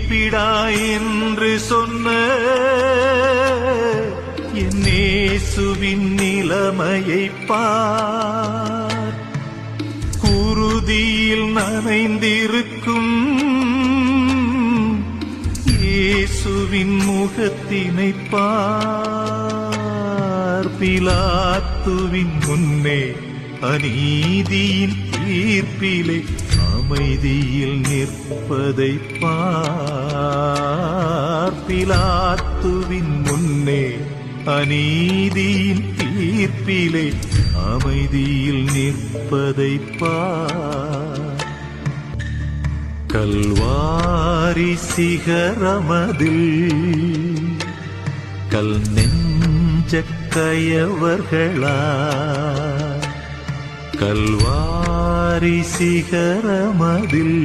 தீர்ப்பிடாய் என்று சொன்ன என் இயேசுவின் நிலைமையைப் பார். குருதியில் நனைந்திருக்கும் இயேசுவின் முகத்தினைப் பார். பிலாத்துவின் முன்னே அநீதியின் தீர்ப்பிலே அமைதியில் நிற்பதைப் பார். பிலாத்துவின் முன்னே அநீதியின் தீர்ப்பிலே அமைதியில் நிற்பதைப் பார். கல்வாரி சிகரமதில் கல் நெஞ்ச கயவர்களா, கல்வாரி சிகரமதில்